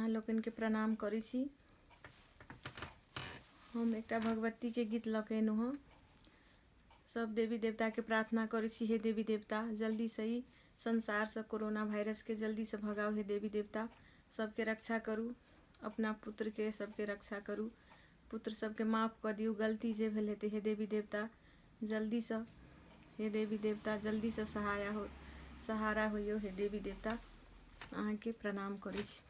लोगन के प्रणाम करी छी। हम एक भगवती के गीत लकेनु हँ। सब देवी देवता के प्रार्थना करी छी, हे देवी देवता जल्दी से ही संसार से कोरोना वायरस के जल्दी से भगाओ। हे देवी देवता सबके रक्षा करू, अपना पुत्र के सबके रक्षा करू, पुत्र सबके माफ कर दियो, गलती जे भेल हेते हे देवी देवता जल्दी से, हे देवी देवता जल्दी से सहारा होइयो। हे देवी देवता अहाँ के प्रणाम करी छी।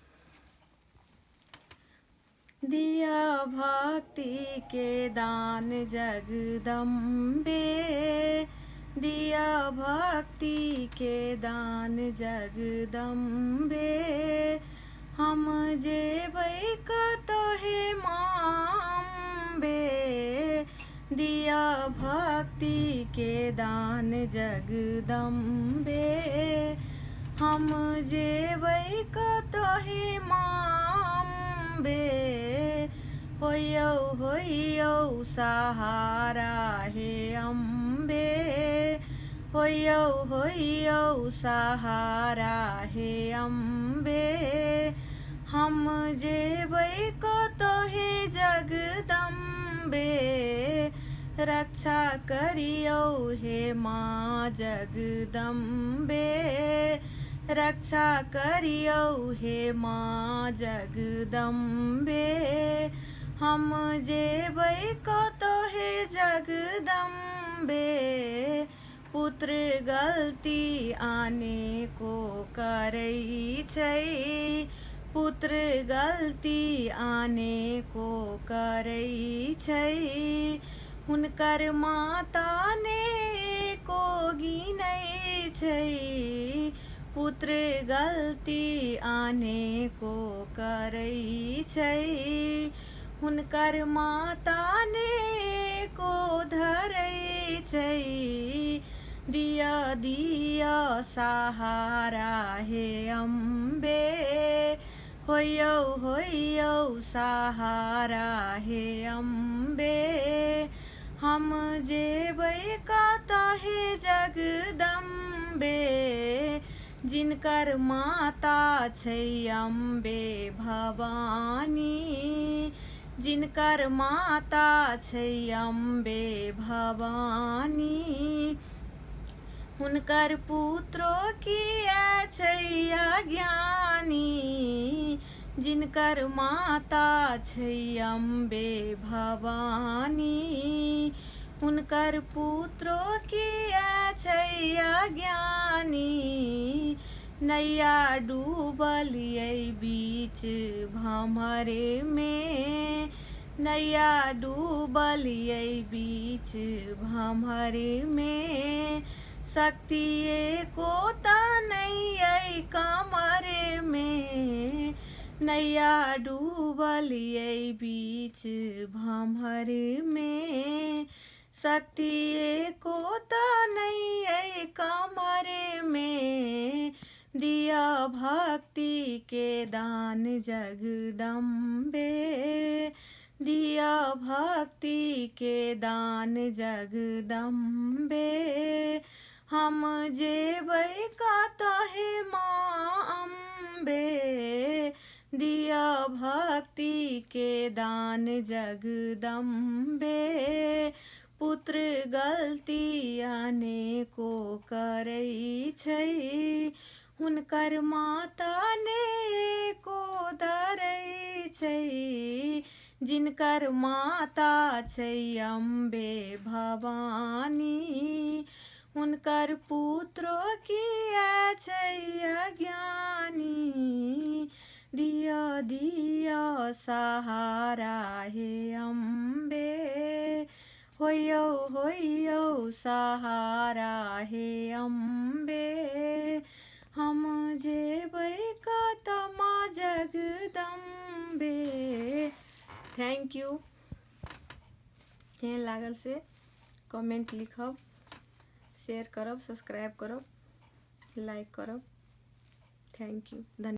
दिया भक्ति के दान जगदम्बे, दिया भक्ति के दान जगदम्बे, हम जेबै कतहे माम्बे। दिया भक्ति के दान जगदम्बे, हम जेबै कतहे माम्बे। होइयौ होइयौ सहारा हे अम्बे, होइयौ होइयौ सहारा हे अम्बे, हम जेबै कतहे जगदम्बे। रक्षा करियौ हे माँ जगदम्बे, रक्षा करियौ हे माँ जगदम्बे, हम जेबै कतहे जगदम्बे। पुत्र गलती आने को करै छै, पुत्र गलती आने को करै छै, हुनकर माता ने को गिनै छै। पुत्र गलती आने को करै छै, हुनकर माता ने को धरै छै। दिया दिया सहारा हे अम्बे, होइयौ होइयौ सहारा हे अम्बे, हम जेबै कतहे जगदम्बे। जिनकर माता छै अम्बे भवानी, जिनकर माता छै अम्बे भवानी, हुनकर पुत्रो किया छै अज्ञानी। जिनकर माता छै अम्बे भवानी, हुनकर पुत्रो किया छै अज्ञानी। नैया डूबल अइ बीच भमरे में, नैया डूबल अइ बीच भमरे में, शक्ति एको त नहीं अइ कमरे में। नैया डूबल अइ बीच भमरे में, शक्ति एको त नहीं अइ कमरे में। दिया भक्ति के दान जगदम्बे, दिया भक्ति के दान जगदम्बे, हम जेबै कतहे माँ अम्बे। दिया भक्ति के दान जगदम्बे, पुत्र गलती आने को करै छै, हुनकर माता ने को धरै छै। जिनकर माता छै अम्बे भवानी, हुनकर पुत्रो किया छै अज्ञानी। दिया दिया सहारा हे अम्बे, होइयौ होइयौ सहारा हे अम्बे, हम जेबै कत माँ जगदम्बे। Thank you. केहन लागल से कमेंट लिखब, शेयर करब, सब्सक्राइब करब, लाइक करब। Thank you. धन्यवाद।